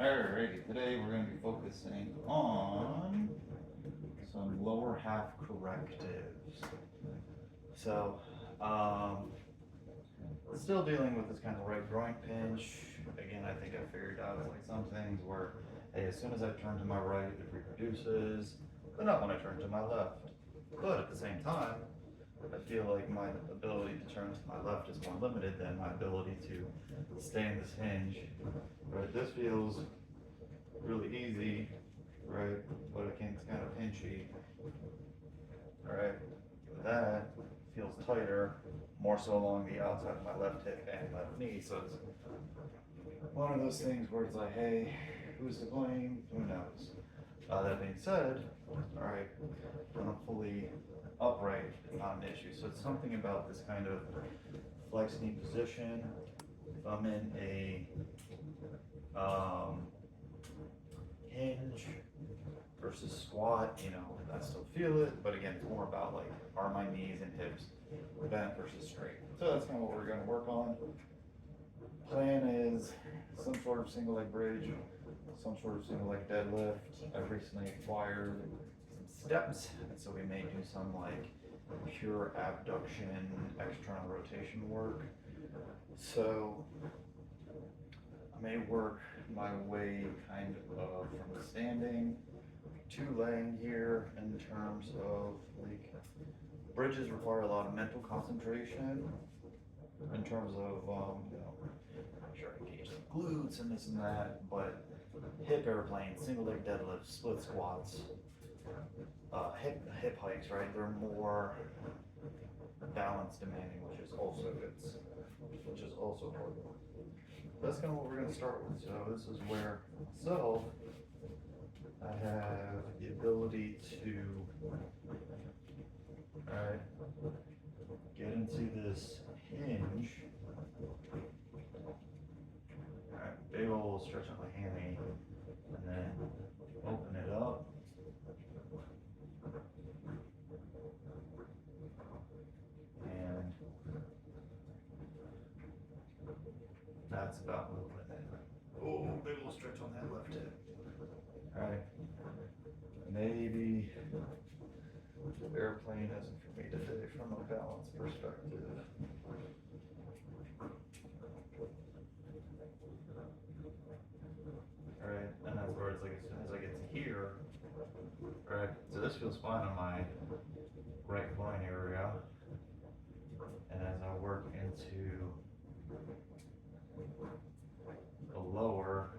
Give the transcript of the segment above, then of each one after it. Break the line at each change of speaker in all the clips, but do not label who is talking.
Alrighty, today we're going to be focusing on some lower half correctives. So, still dealing with this kind of right groin pinch. Again, I think I figured out it's like some things where, hey, as soon as I turn to my right, it reproduces, but not when I turn to my left. But at the same time, I feel like my ability to turn to my left is more limited than my ability to stay in this hinge. Right, this feels really easy, right? But again, it's kind of pinchy. Alright, that feels tighter, more so along the outside of my left hip and left knee. So it's one of those things where it's like, hey, who's to blame? Who knows? That being said, alright, when I'm fully upright, it's not an issue. So it's something about this kind of flex knee position. If I'm in a hinge versus squat, I still feel it, but again, it's more about like, are my knees and hips bent versus straight? So that's kind of what we're going to work on. Plan is some sort of single leg bridge, some sort of single leg deadlift. I've recently acquired some steps, and so we may do some like pure abduction, external rotation work. So I may work my way kind of from standing to laying here in terms of like bridges require a lot of mental concentration in terms of make sure I engage the glutes and this and that, but hip airplanes, single leg deadlifts, split squats, hip hikes, right? They're more balance demanding, which is also important. That's kind of what we're going to start with. So this is where I have the ability to get into this hinge. Big ol' stretch out my hammy, and then open it up. And that's about moving it. Oh, big ol' stretch on that left hip. Alright. Maybe the airplane isn't for me today from a balance perspective. Alright, and that's where it's like as soon as I get to here, right, so this feels fine on my right groin area. And as I work into the lower,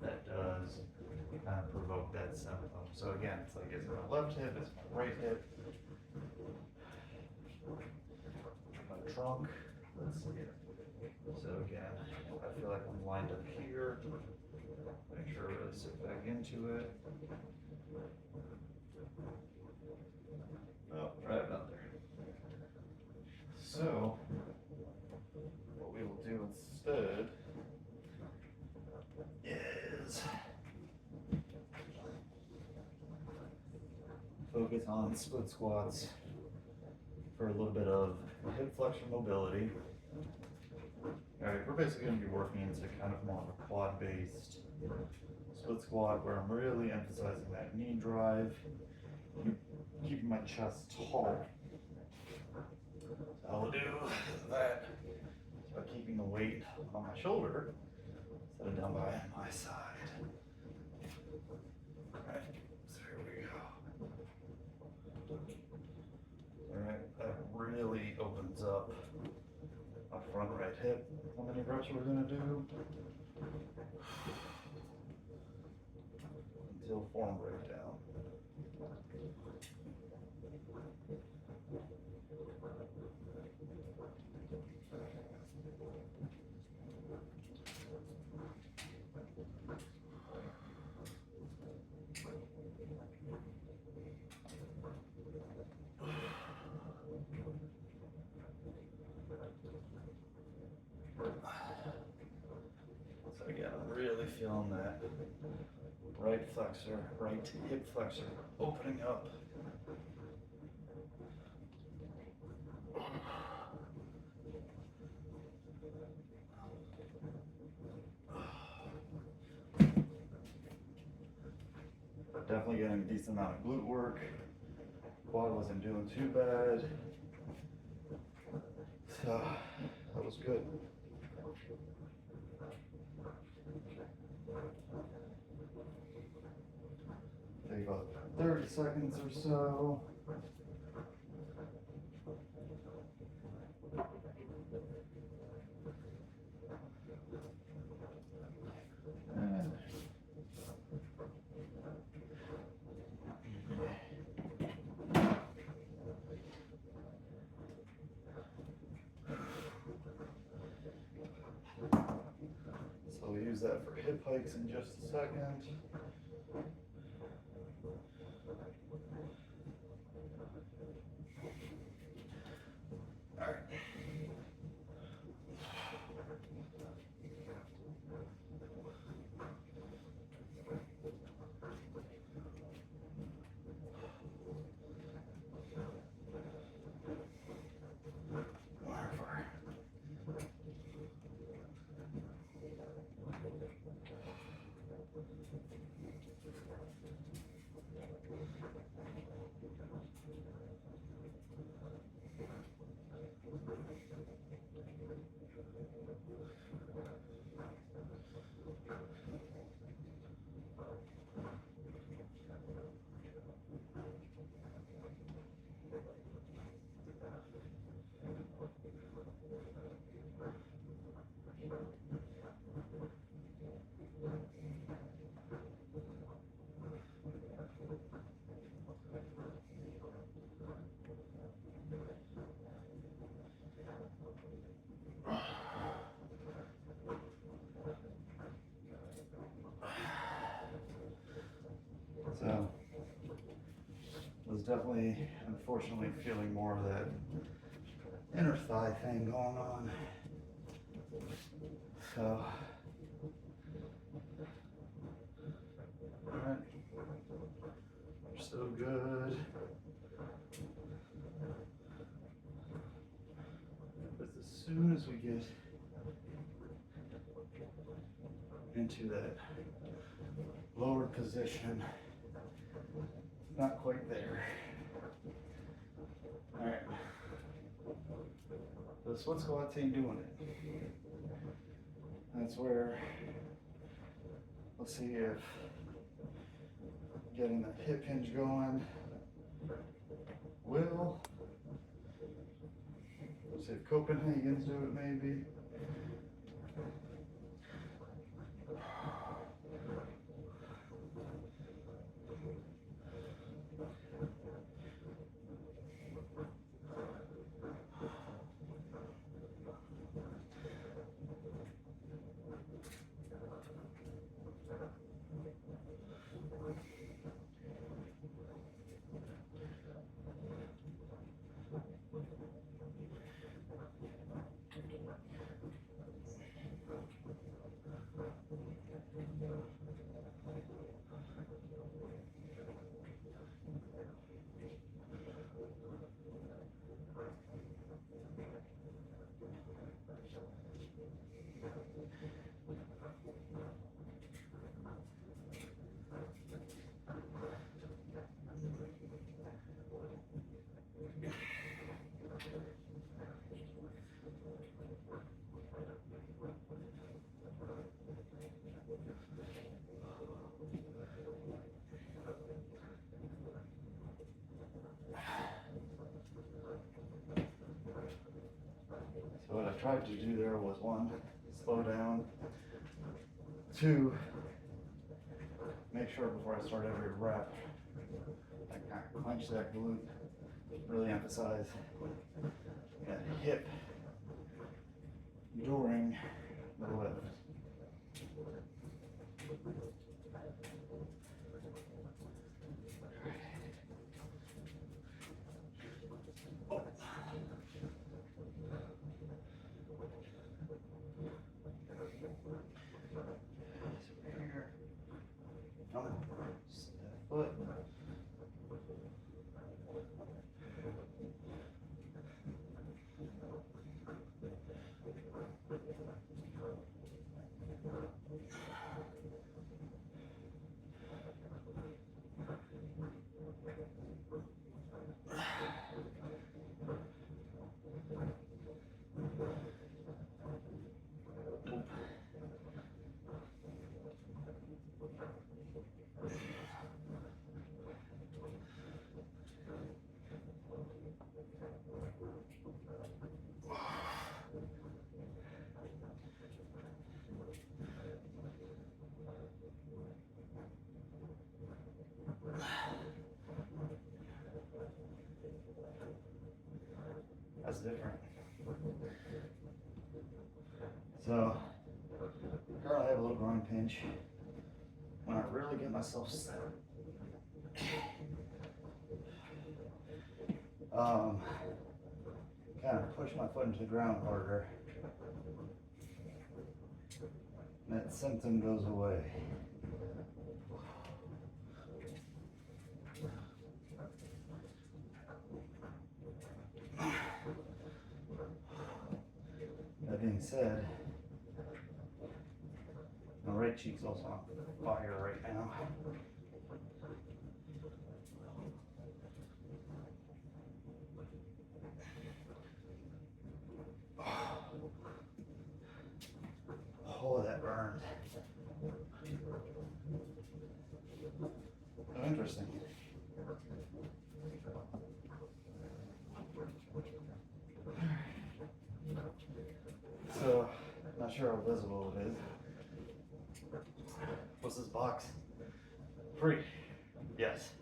that does kind of provoke that symptom. So again, it's like, is it my left hip, is it my right hip? My trunk, let's see it. So again, I feel like I'm lined up here. Make sure I really sit back into it. Oh, right about there. So, what we will do instead is focus on split squats for a little bit of hip flexor mobility. Alright, we're basically going to be working into kind of more of a quad-based split squat where I'm really emphasizing that knee drive, keeping my chest tall. So I'll do that by keeping the weight on my shoulder instead of down by my side. Alright, so here we go. Alright, that really opens up my front right hip. How many reps we're going to do? Until form breakdown. So again, I'm really feeling that right flexor, right hip flexor opening up. Definitely getting a decent amount of glute work. Quad wasn't doing too bad. So that was good. Take about 30 seconds or so. And so we'll use that for hip hikes in just a second. All right. So I was definitely, unfortunately, feeling more of that inner thigh thing going on. So, all right, we're still good. But as soon as we get into that lower position, not quite there. All right, the split squats ain't doing it. That's where, let's see if getting that hip hinge going will. Let's see if Copenhagen's do it maybe. So what I tried to do there was one, slow down, two, make sure before I start every rep, I kind of clench that glute, really emphasize that hip during the lift. Step foot. different. So, currently I have a little groin pinch. When I really get myself set, kind of push my foot into the ground harder, and that symptom goes away. That being said, my right cheek's also on fire right now. Oh, that burned. Oh, interesting. So, not sure how visible it is. What's this box? Free. Yes.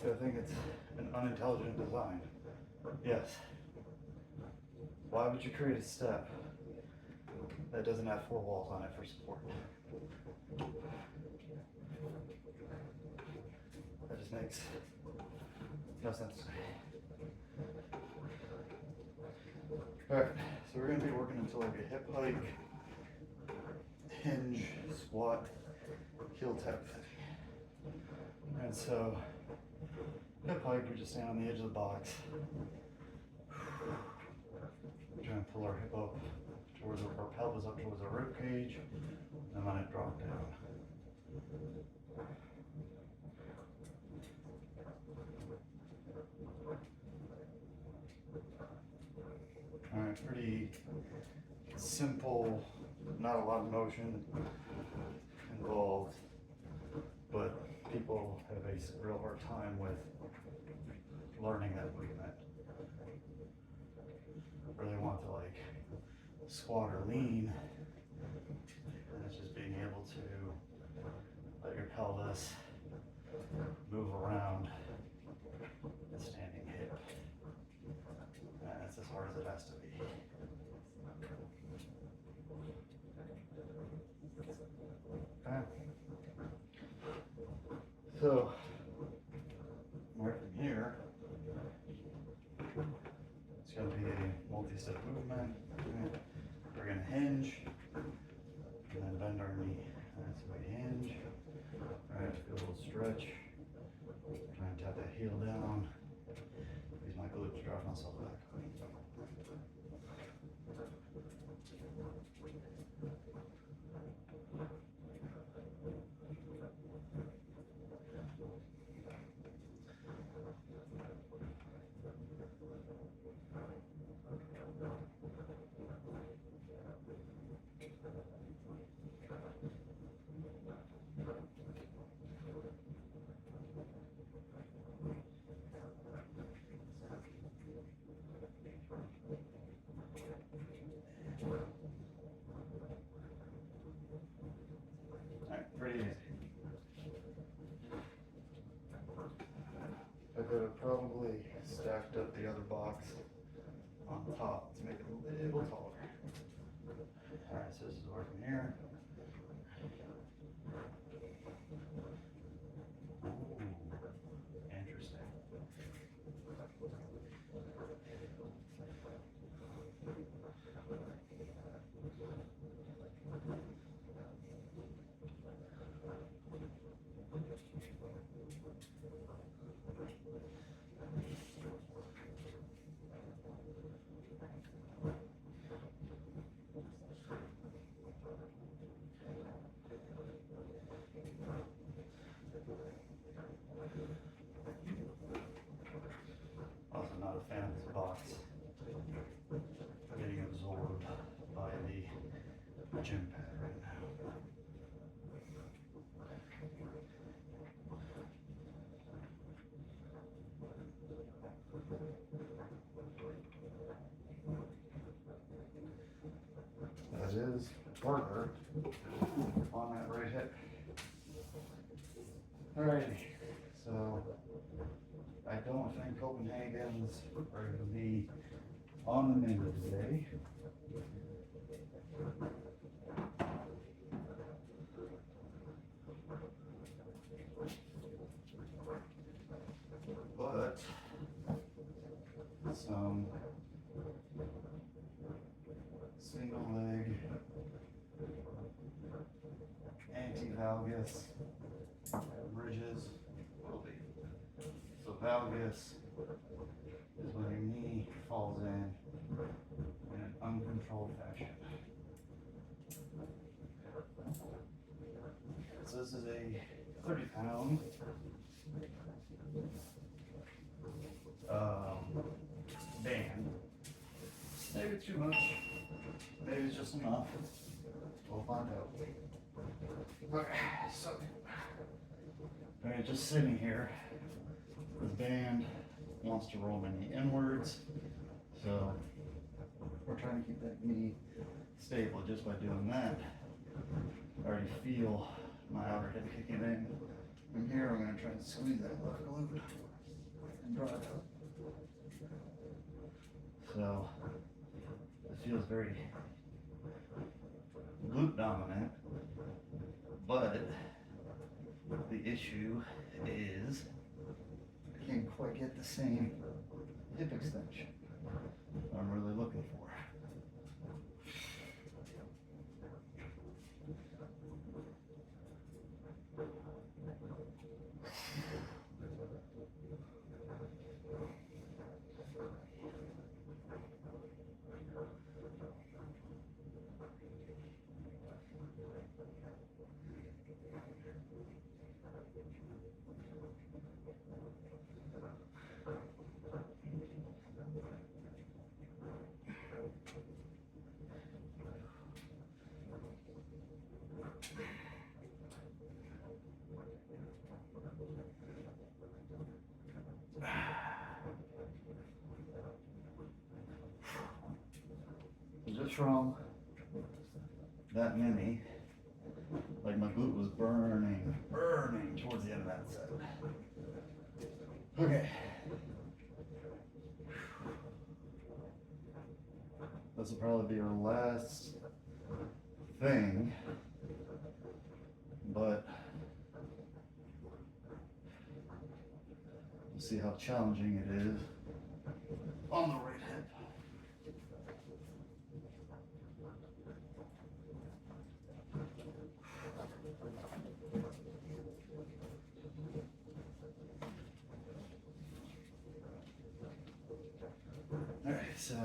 Do I think it's an unintelligent design? Yes. Why would you create a step that doesn't have 4 walls on it for support? That just makes no sense to me. Alright, so we're going to be working into like a hip hike, hinge, squat, heel tap thing. And so, hip hike, we just stand on the edge of the box. We're trying to pull our hip up towards our pelvis, up towards our rib cage, and let it drop down. Alright, pretty simple, not a lot of motion involved, but people have a real hard time with learning that movement. Really want to like squat or lean, and it's just being able to let your pelvis move around the standing hip. And it's as hard as it has to be. Okay. So, right from here, it's going to be a multi-step movement. We're going to hinge, and then bend our knee. Alright, so we hinge. Alright, feel a little stretch. Try and tap that heel down. Use my glutes, drive myself back. Alright, pretty easy. I could have probably stacked up the other box on top to make it a little taller. Alright, so this is working here. Ooh, interesting. Also not a fan of this box getting absorbed by the gym pad right now. That is harder on that right hip. Alrighty, so I don't think Copenhagen's are going to be on the menu today. But some single leg anti-valgus bridges will be. So valgus is when your knee falls in an uncontrolled fashion. So this is a 30-pound band. Maybe too much, maybe it's just enough. We'll find out. Okay, so just sitting here, the band wants to roll my knee inwards, so we're trying to keep that knee stable just by doing that. I already feel my outer hip kicking in. From here, I'm going to try and squeeze that left glute and draw it up. So it feels very glute dominant, but the issue is I can't quite get the same hip extension I'm really looking for. Just from that many, like my glute was burning towards the end of that set. Okay. This will probably be our last thing, but we'll see how challenging it is on the right hip. Alright, so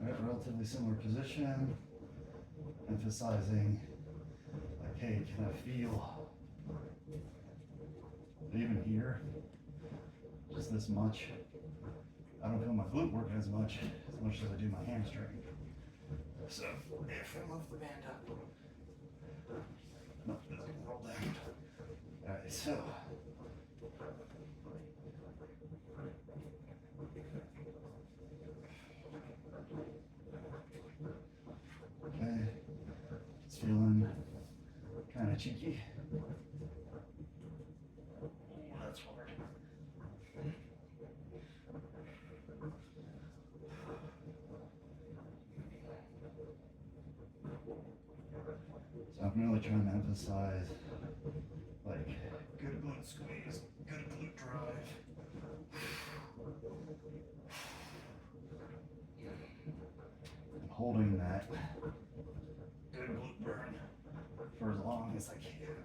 we're at a relatively similar position, emphasizing like, hey, can I feel even here, just this much? I don't feel my glute working as much as I do my hamstring. So if I lift the band up, no, it's gonna roll down. Alright, so okay, it's feeling kind of cheeky. That's hard. So I'm really trying to emphasize like good glute squeeze, good glute drive. And holding that good glute burn for as long as I can.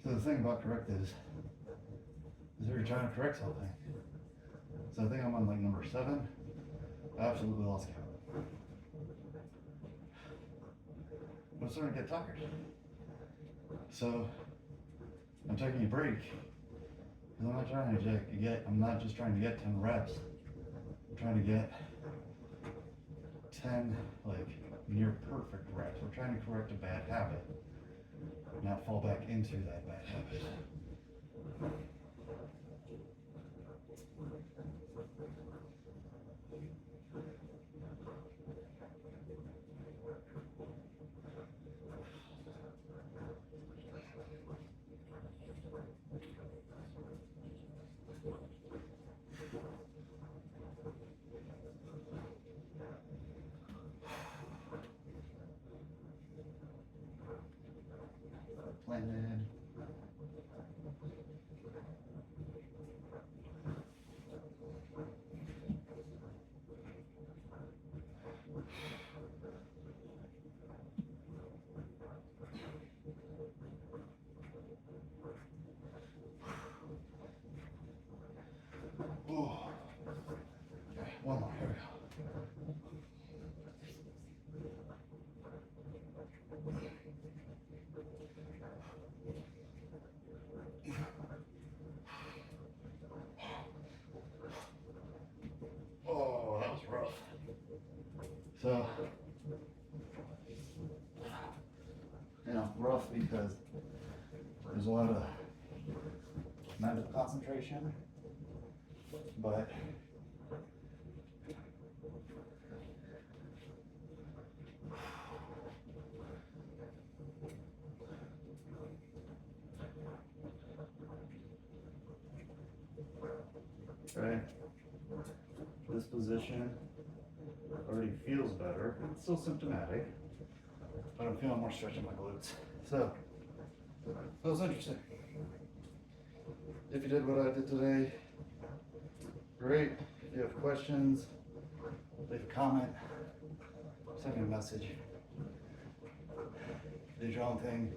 So the thing about correctives is that you're trying to correct something. So I think I'm on like number 7. I absolutely lost count. I'm starting to get tired. So I'm taking a break because I'm not trying to get, I'm not just trying to get 10 reps. I'm trying to get 10 like near perfect reps. We're trying to correct a bad habit, not fall back into that bad habit. Planted. Oh. Okay, one more. Here we go. Oh, that was rough. So, rough because there's a lot of mental concentration, but okay, this position already feels better. It's still symptomatic, but I'm feeling more stretch in my glutes. So, that was interesting. If you did what I did today, great. If you have questions, leave a comment, send me a message. Did your own thing,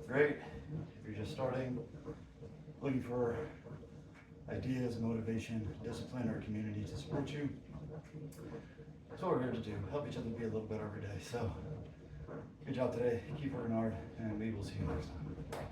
great. If you're just starting, looking for ideas, motivation, discipline, or community to support you, that's what we're here to do. Help each other be a little better every day. So, good job today. Keep working hard, and we will see you next time.